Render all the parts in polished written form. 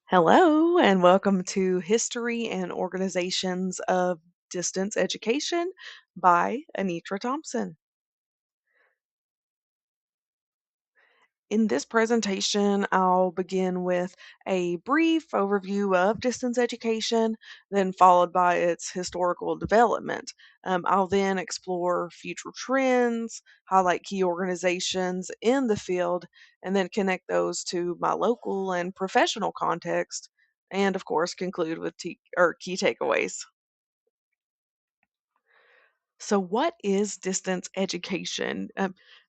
Hello, and welcome to History and Organizations of Distance Education by Anitra Thompson. In this presentation, I'll begin with a brief overview of distance education, then followed by its historical development. I'll then explore future trends, highlight key organizations in the field, and then connect those to my local and professional context, and of course, conclude with key takeaways. So, what is distance education?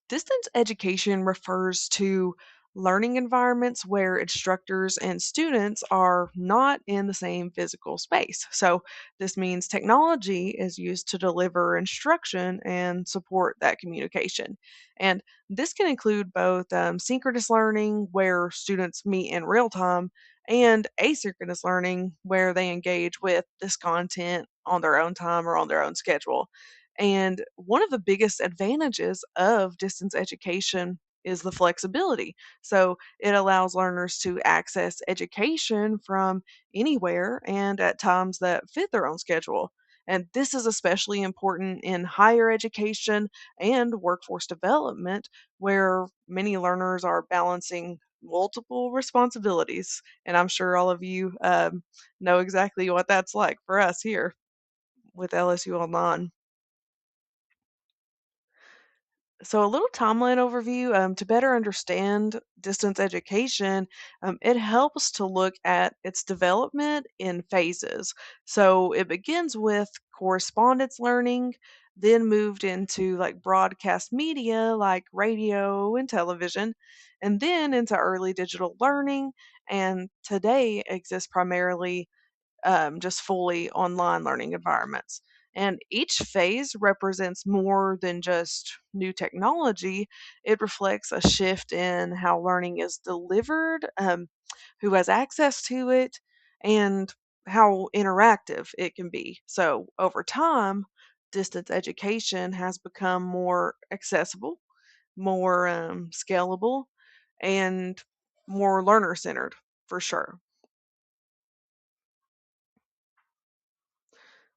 Distance education refers to learning environments where instructors and students are not in the same physical space. So, this means technology is used to deliver instruction and support that communication. And this can include both synchronous learning, where students meet in real time, and asynchronous learning, where they engage with this content on their own time or on their own schedule. And one of the biggest advantages of distance education is the flexibility. So it allows learners to access education from anywhere and at times that fit their own schedule. And this is especially important in higher education and workforce development, where many learners are balancing multiple responsibilities. And I'm sure all of you know exactly what that's like for us here with LSU Online. So, a little timeline overview to better understand distance education, it helps to look at its development in phases. So, it begins with correspondence learning, then moved into like broadcast media like radio and television, and then into early digital learning. And today exists primarily just fully online learning environments. And each phase represents more than just new technology. It reflects a shift in how learning is delivered, who has access to it, and how interactive it can be. So, over time, distance education has become more accessible, more scalable, and more learner centered for sure.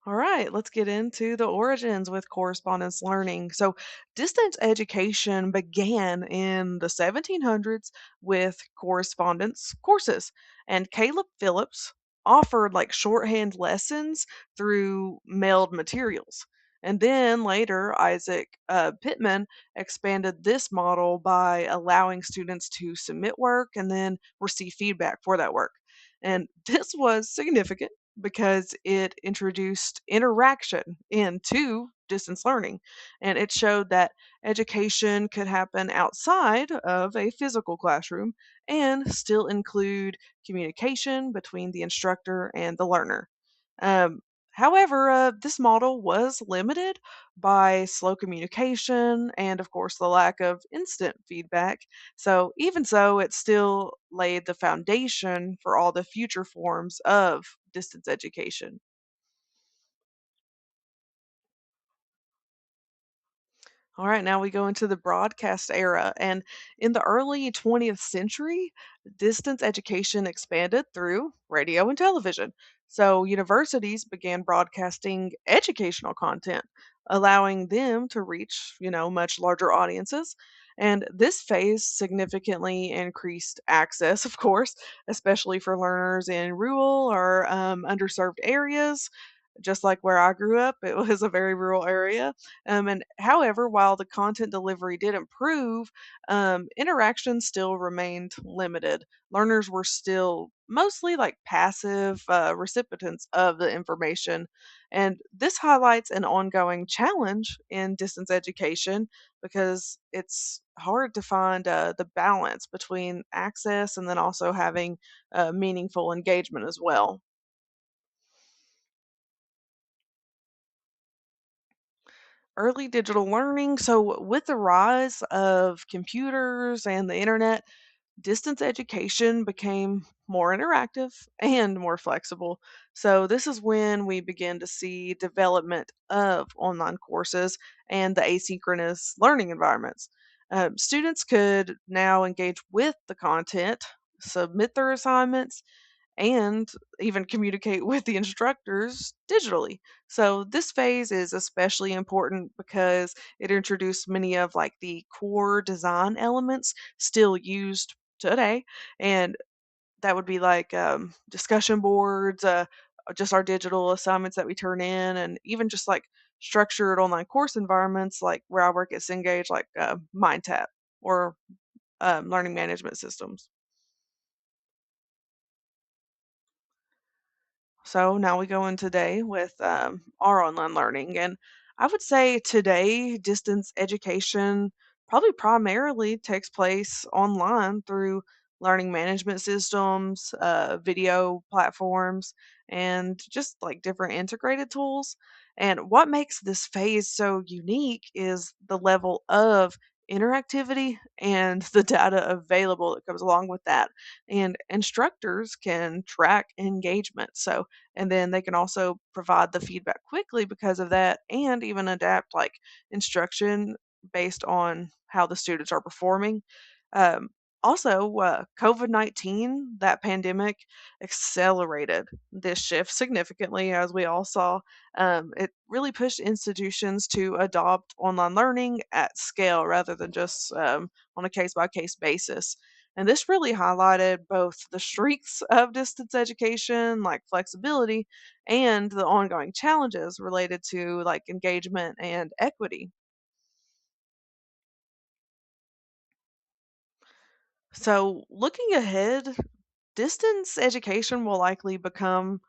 All right, let's get into the origins with correspondence learning. So, distance education began in the 1700s with correspondence courses, and Caleb Phillips offered like shorthand lessons through mailed materials. And then later, Isaac Pittman expanded this model by allowing students to submit work and then receive feedback for that work. And this was significant because it introduced interaction into distance learning. And it showed that education could happen outside of a physical classroom and still include communication between the instructor and the learner. Um, However, this model was limited by slow communication and, of course, the lack of instant feedback. So, even so, it still laid the foundation for all the future forms of distance education. All right, now we go into the broadcast era. And in the early 20th century, distance education expanded through radio and television. So universities began broadcasting educational content, allowing them to reach, much larger audiences. And this phase significantly increased access, of course, especially for learners in rural or underserved areas. Just like where I grew up, it was a very rural area. And however, while the content delivery did improve, interaction still remained limited. Learners were still mostly like passive recipients of the information. And this highlights an ongoing challenge in distance education because it's hard to find the balance between access and then also having meaningful engagement as well. Early digital learning. So, with the rise of computers and the internet, distance education became more interactive and more flexible. So, this is when we begin to see development of online courses and the asynchronous learning environments. Students could now engage with the content, submit their assignments, and even communicate with the instructors digitally. So this phase is especially important because it introduced many of like the core design elements still used today, and that would be like discussion boards, just our digital assignments that we turn in, and even just like structured online course environments like where I work at Cengage, like MindTap or learning management systems. So now we go in today with our online learning. And I would say today, distance education probably primarily takes place online through learning management systems, video platforms, and just like different integrated tools. And what makes this phase so unique is the level of interactivity and the data available that comes along with that. And instructors can track engagement. So and then they can also provide the feedback quickly because of that and even adapt like instruction based on how the students are performing. Um, Also, COVID 19, that pandemic accelerated this shift significantly, as we all saw. It really pushed institutions to adopt online learning at scale rather than just on a case by case basis. And this really highlighted both the strengths of distance education, like flexibility, and the ongoing challenges related to like engagement and equity. So, looking ahead, distance education will likely become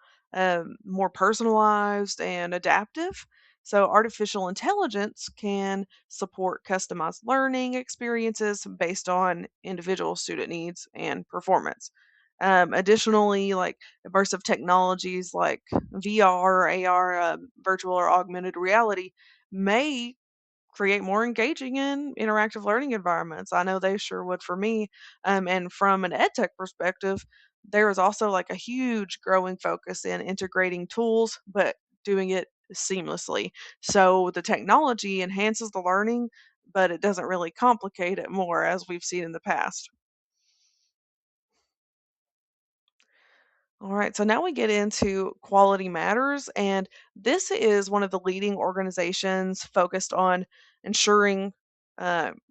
more personalized and adaptive. So, artificial intelligence can support customized learning experiences based on individual student needs and performance. Additionally, like immersive technologies like VR, AR, virtual or augmented reality may create more engaging and interactive learning environments. I know they sure would for me. And from an EdTech perspective, there is also like a huge growing focus in integrating tools, but doing it seamlessly. So the technology enhances the learning, but it doesn't really complicate it more as we've seen in the past. All right, so now we get into Quality Matters, and this is one of the leading organizations focused on ensuring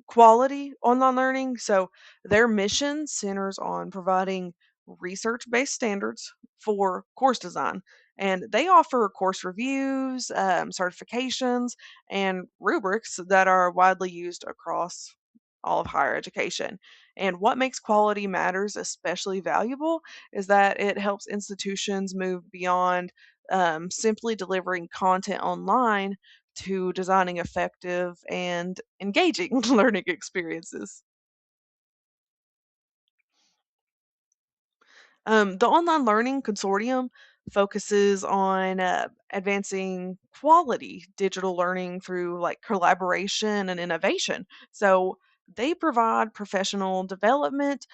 quality online learning. So their mission centers on providing research-based standards for course design, and they offer course reviews, certifications, and rubrics that are widely used across all of higher education. And what makes Quality Matters especially valuable is that it helps institutions move beyond simply delivering content online to designing effective and engaging learning experiences. The Online Learning Consortium focuses on advancing quality digital learning through like collaboration and innovation. So they provide professional development,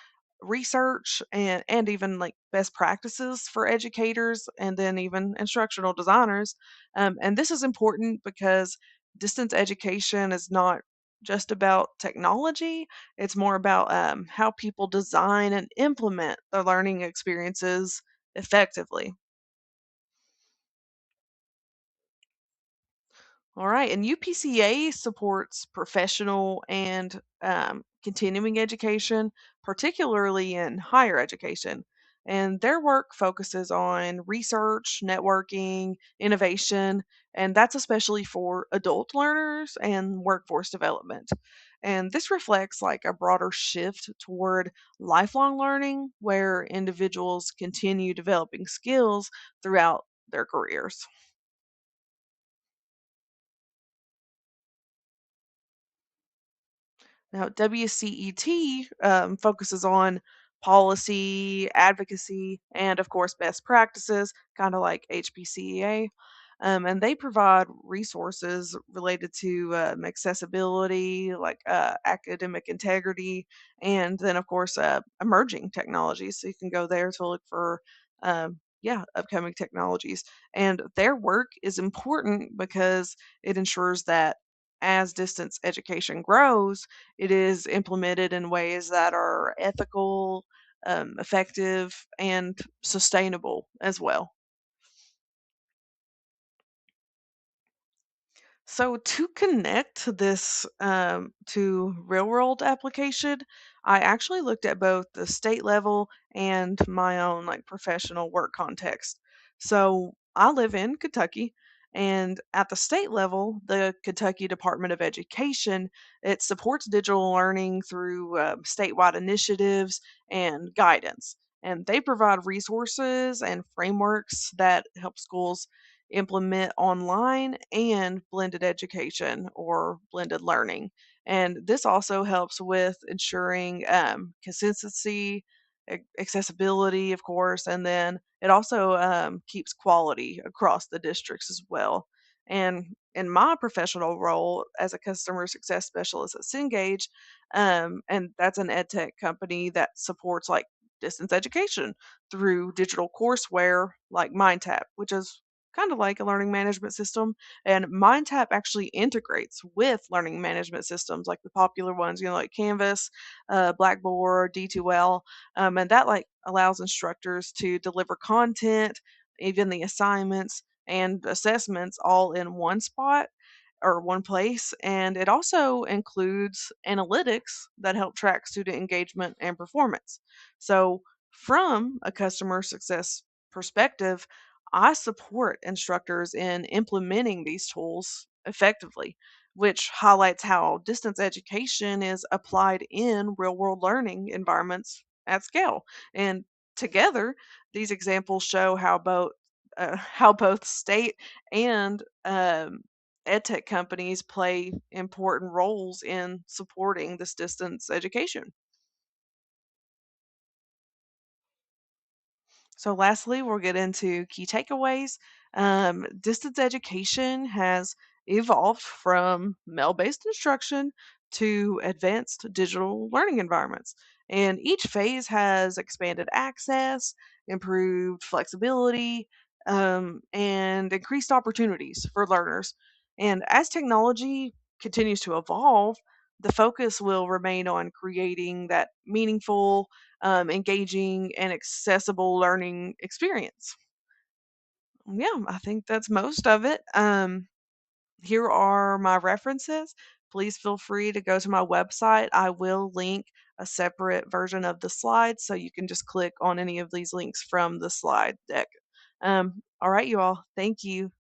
research, and even like best practices for educators and then even instructional designers. And this is important because distance education is not just about technology, it's more about how people design and implement their learning experiences effectively. All right, and UPCA supports professional and continuing education, particularly in higher education. And their work focuses on research, networking, innovation, and that's especially for adult learners and workforce development. And this reflects like a broader shift toward lifelong learning where individuals continue developing skills throughout their careers. Now, WCET focuses on policy, advocacy, and of course, best practices, kind of like HPCEA. And they provide resources related to accessibility, like academic integrity, and then, of course, emerging technologies. So you can go there to look for, yeah, upcoming technologies. And their work is important because it ensures that as distance education grows, it is implemented in ways that are ethical, effective, and sustainable as well. So to connect this to real world application, I actually looked at both the state level and my own like professional work context. So I live in Kentucky, and at the state level, the Kentucky Department of Education, it supports digital learning through statewide initiatives and guidance. And they provide resources and frameworks that help schools implement online and blended education or blended learning. And this also helps with ensuring consistency, accessibility, of course, and then it also keeps quality across the districts as well. And in my professional role as a customer success specialist at Cengage, and that's an EdTech company that supports like distance education through digital courseware like MindTap, which is kind of like a learning management system. And MindTap actually integrates with learning management systems like the popular ones, like Canvas, Blackboard, D2L, and that like allows instructors to deliver content, even the assignments and assessments all in one spot or one place. And it also includes analytics that help track student engagement and performance. So, from a customer success perspective, I support instructors in implementing these tools effectively, which highlights how distance education is applied in real world learning environments at scale. And together, these examples show how both state and edtech companies play important roles in supporting this distance education. So, lastly, we'll get into key takeaways. Distance education has evolved from mail based instruction to advanced digital learning environments. And each phase has expanded access, improved flexibility, and increased opportunities for learners. And as technology continues to evolve, the focus will remain on creating that meaningful, engaging, and accessible learning experience. Yeah, I think that's most of it. Here are my references. Please feel free to go to my website. I will link a separate version of the slides so you can just click on any of these links from the slide deck. All right, you all. Thank you.